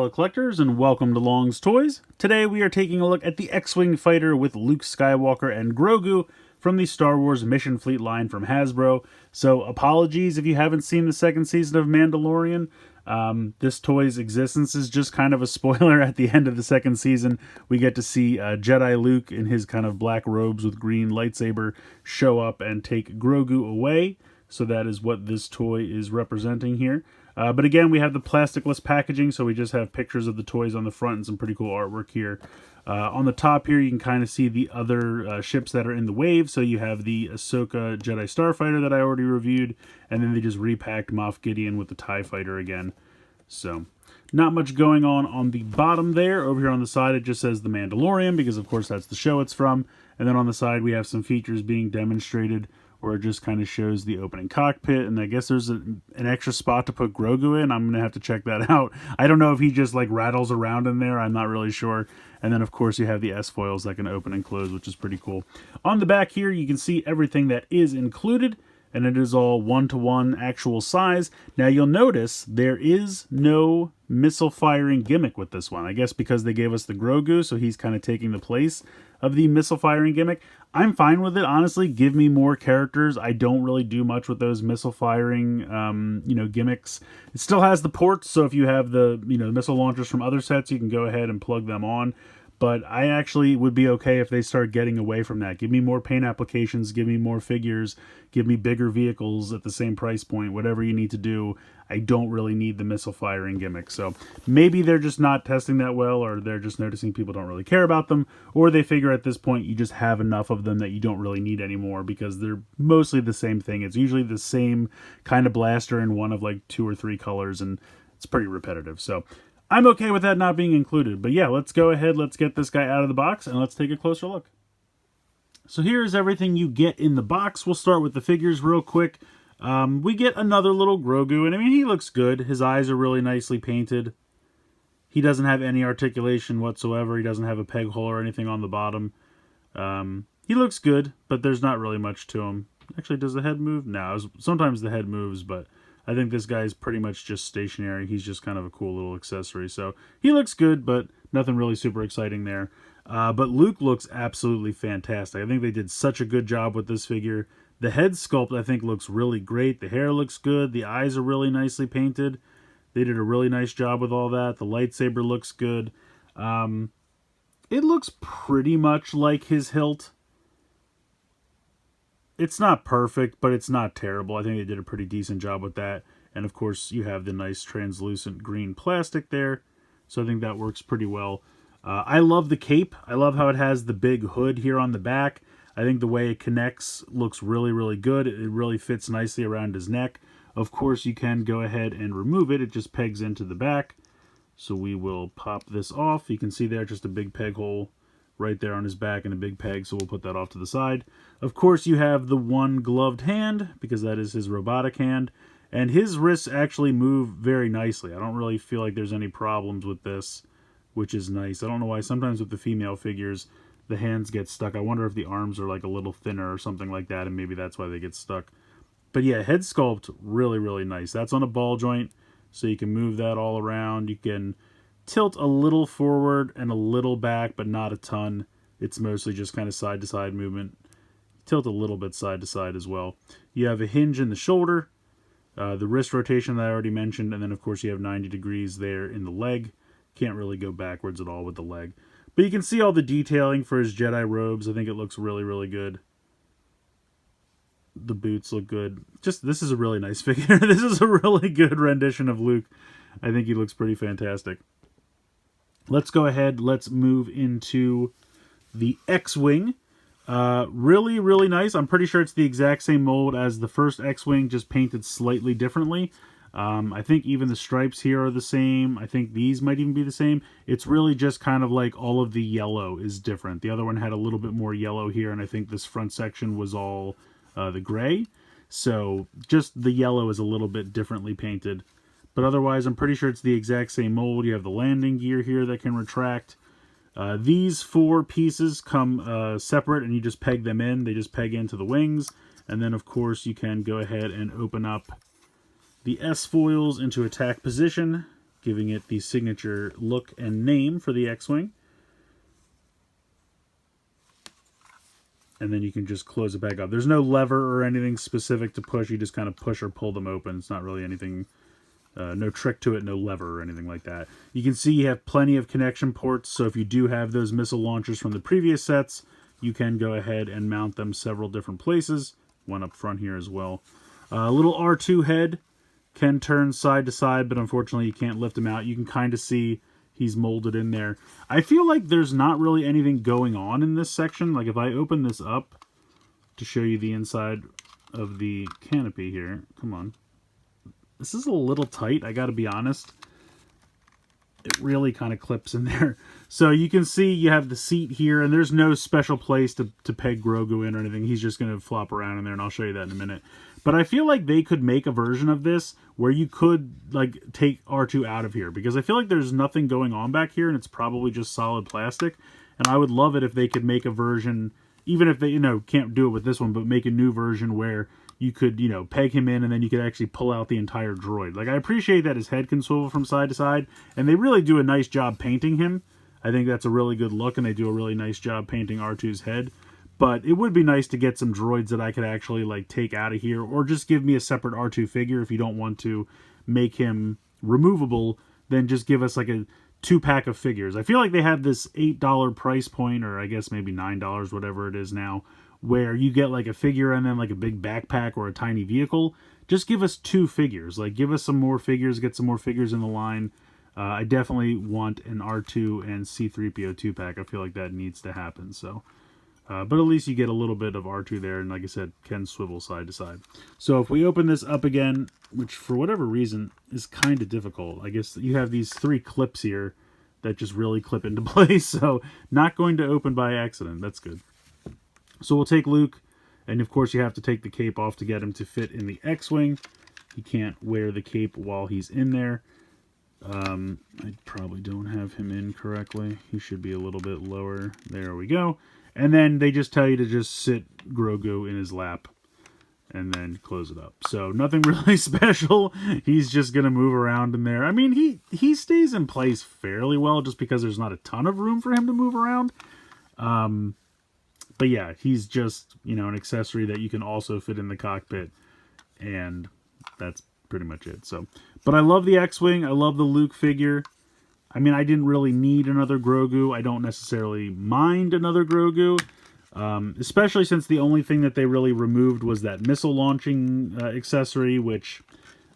fellow collectors, and welcome to Long's Toys. Today we are taking a look at the X-Wing fighter with Luke Skywalker and Grogu from the Star Wars Mission Fleet line from Hasbro. So apologies if you haven't seen the second season of Mandalorian. This toy's existence is just kind of a spoiler. At the end of the second season, we get to see Jedi Luke in his kind of black robes with green lightsaber show up and take Grogu away. So that is what this toy is representing here. But again, we have the plasticless packaging, so we just have pictures of the toys on the front and some pretty cool artwork here. On the top here, you can kind of see the other ships that are in the wave. So you have the Ahsoka Jedi Starfighter that I already reviewed, and then they just repacked Moff Gideon with the TIE Fighter again. So not much going on the bottom there. Over here on the side, it just says The Mandalorian, because of course that's the show it's from. And then on the side, we have some features being demonstrated, where it just kind of shows the opening cockpit, and I guess there's an extra spot to put Grogu in. I'm going to have to check that out. I don't know if he just like rattles around in there. I'm not really sure. And then, of course, you have the S-foils that can open and close, which is pretty cool. On the back here, you can see everything that is included, and it is all 1-to-1 actual size. Now, you'll notice there is no missile firing gimmick with this one. I guess because they gave us the Grogu, so he's kind of taking the place of the missile firing gimmick. I'm fine with it, honestly. Give me more characters. I don't really do much with those missile firing, gimmicks. It still has the ports, so if you have the, missile launchers from other sets, you can go ahead and plug them on. But I actually would be okay if they start getting away from that. Give me more paint applications, give me more figures, give me bigger vehicles at the same price point, whatever you need to do. I don't really need the missile firing gimmick. So maybe they're just not testing that well, or they're just noticing people don't really care about them, or they figure at this point you just have enough of them that you don't really need anymore because they're mostly the same thing. It's usually the same kind of blaster in one of like 2 or 3 colors, and it's pretty repetitive. So I'm okay with that not being included. But yeah, let's go ahead, let's get this guy out of the box, and let's take a closer look. So here's everything you get in the box. We'll start with the figures real quick. We get another little Grogu, and I mean, he looks good. His eyes are really nicely painted. He doesn't have any articulation whatsoever. He doesn't have a peg hole or anything on the bottom. He looks good, but there's not really much to him. Actually, does the head move? No, sometimes the head moves, but I think this guy's pretty much just stationary. He's just kind of a cool little accessory. So he looks good, but nothing really super exciting there. But Luke looks absolutely fantastic. I think they did such a good job with this figure. The head sculpt, I think, looks really great. The hair looks good. The eyes are really nicely painted. They did a really nice job with all that. The lightsaber looks good. It looks pretty much like his hilt. It's not perfect, but it's not terrible. I think they did a pretty decent job with that. And of course, you have the nice translucent green plastic there. So I think that works pretty well. I love the cape. I love how it has the big hood here on the back. I think the way it connects looks really, really good. It really fits nicely around his neck. Of course, you can go ahead and remove it. It just pegs into the back. So we will pop this off. You can see there just a big peg hole right there on his back and a big peg, so we'll put that off to the side. Of course, you have the one gloved hand, because that is his robotic hand, and his wrists actually move very nicely. I don't really feel like there's any problems with this, which is nice. I don't know why sometimes with the female figures, the hands get stuck. I wonder if the arms are like a little thinner or something like that, and maybe that's why they get stuck. But yeah, head sculpt, really, really nice. That's on a ball joint, so you can move that all around. You can tilt a little forward and a little back, but not a ton. It's mostly just kind of side-to-side movement. Tilt a little bit side-to-side as well. You have a hinge in the shoulder, the wrist rotation that I already mentioned, and then of course you have 90 degrees there in the leg. Can't really go backwards at all with the leg. But you can see all the detailing for his Jedi robes. I think it looks really, really good. The boots look good. This is a really nice figure. This is a really good rendition of Luke. I think he looks pretty fantastic. Let's go ahead. Let's move into the X-Wing. Really, really nice. I'm pretty sure it's the exact same mold as the first X-Wing, just painted slightly differently. I think even the stripes here are the same. I think these might even be the same. It's really just kind of like all of the yellow is different. The other one had a little bit more yellow here, and I think this front section was all the gray. So just the yellow is a little bit differently painted. But otherwise, I'm pretty sure it's the exact same mold. You have the landing gear here that can retract. These 4 pieces come separate, and you just peg them in. They just peg into the wings. And then, of course, you can go ahead and open up the S-foils into attack position. giving it the signature look and name for the X-Wing. And then you can just close it back up. There's no lever or anything specific to push. You just kind of push or pull them open. It's not really anything, no trick to it, no lever or anything like that. You can see you have plenty of connection ports, so if you do have those missile launchers from the previous sets, you can go ahead and mount them several different places. One up front here as well. Little R2 head can turn side to side, but unfortunately you can't lift him out. You can kind of see he's molded in there. I feel like there's not really anything going on in this section. Like if I open this up to show you the inside of the canopy here. Come on. This is a little tight, I gotta be honest. It really kind of clips in there. So you can see you have the seat here, and there's no special place to peg Grogu in or anything. He's just going to flop around in there, and I'll show you that in a minute. But I feel like they could make a version of this where you could like take R2 out of here, because I feel like there's nothing going on back here, and it's probably just solid plastic. And I would love it if they could make a version, even if they, you know, can't do it with this one, but make a new version where you could, you know, peg him in and then you could actually pull out the entire droid. Like, I appreciate that his head can swivel from side to side, and they really do a nice job painting him. I think that's a really good look, and they do a really nice job painting R2's head. But it would be nice to get some droids that I could actually, like, take out of here, or just give me a separate R2 figure if you don't want to make him removable. Then just give us, like, a 2-pack of figures. I feel like they have this $8 price point, or I guess maybe $9, whatever it is now, where you get like a figure and then like a big backpack or a tiny vehicle. Just give us 2 figures. Like, give us some more figures, get some more figures in the line. I definitely want an R2 and C-3PO 2-pack. I feel like that needs to happen. So, but at least you get a little bit of R2 there, and like I said, can swivel side to side. So if we open this up again, which for whatever reason is kind of difficult. I guess you have these 3 clips here that just really clip into place. So not going to open by accident. That's good. So we'll take Luke, and of course you have to take the cape off to get him to fit in the X-Wing. He can't wear the cape while he's in there. I probably don't have him in correctly. He should be a little bit lower. There we go. And then they just tell you to just sit Grogu in his lap and then close it up. So nothing really special. He's just going to move around in there. I mean, he stays in place fairly well just because there's not a ton of room for him to move around. But yeah, he's just, you know, an accessory that you can also fit in the cockpit, and that's pretty much it. So, but I love the X-Wing. I love the Luke figure. I mean, I didn't really need another Grogu. I don't necessarily mind another Grogu, especially since the only thing that they really removed was that missile launching accessory, which,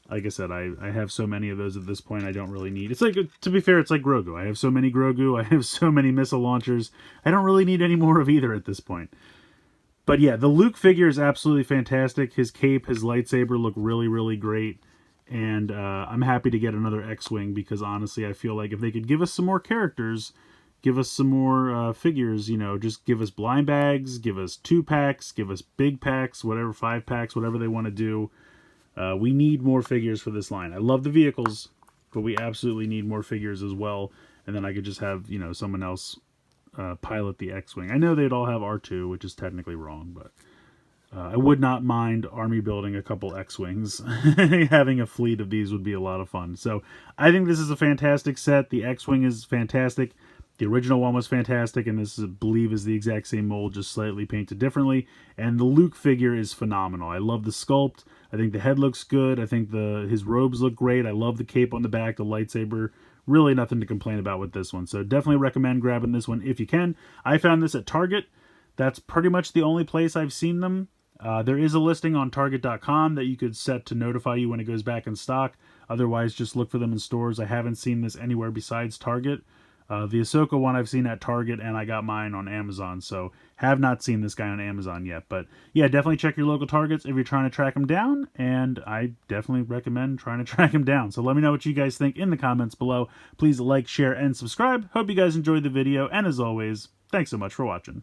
like I said, I have so many of those at this point I don't really need. It's like, to be fair, it's like Grogu. I have so many Grogu. I have so many missile launchers. I don't really need any more of either at this point. But yeah, the Luke figure is absolutely fantastic. His cape, his lightsaber look really, really great. And I'm happy to get another X-Wing because honestly, I feel like if they could give us some more characters, give us some more figures, you know, just give us blind bags, give us 2-packs, give us big packs, whatever, 5-packs, whatever they want to do. We need more figures for this line. I love the vehicles, but we absolutely need more figures as well. And then I could just have, you know, someone else pilot the X-Wing. I know they'd all have R2, which is technically wrong, but I would not mind army building a couple X-Wings. Having a fleet of these would be a lot of fun. So I think this is a fantastic set. The X-Wing is fantastic. The original one was fantastic, and this, I believe, is the exact same mold, just slightly painted differently. And the Luke figure is phenomenal. I love the sculpt. I think the head looks good. I think his robes look great. I love the cape on the back, the lightsaber. Really nothing to complain about with this one. So definitely recommend grabbing this one if you can. I found this at Target. That's pretty much the only place I've seen them. There is a listing on Target.com that you could set to notify you when it goes back in stock. Otherwise, just look for them in stores. I haven't seen this anywhere besides Target. The Ahsoka one I've seen at Target, and I got mine on Amazon, so have not seen this guy on Amazon yet. But yeah, definitely check your local Targets if you're trying to track him down, and I definitely recommend trying to track him down. So let me know what you guys think in the comments below. Please like, share, and subscribe. Hope you guys enjoyed the video, and as always, thanks so much for watching.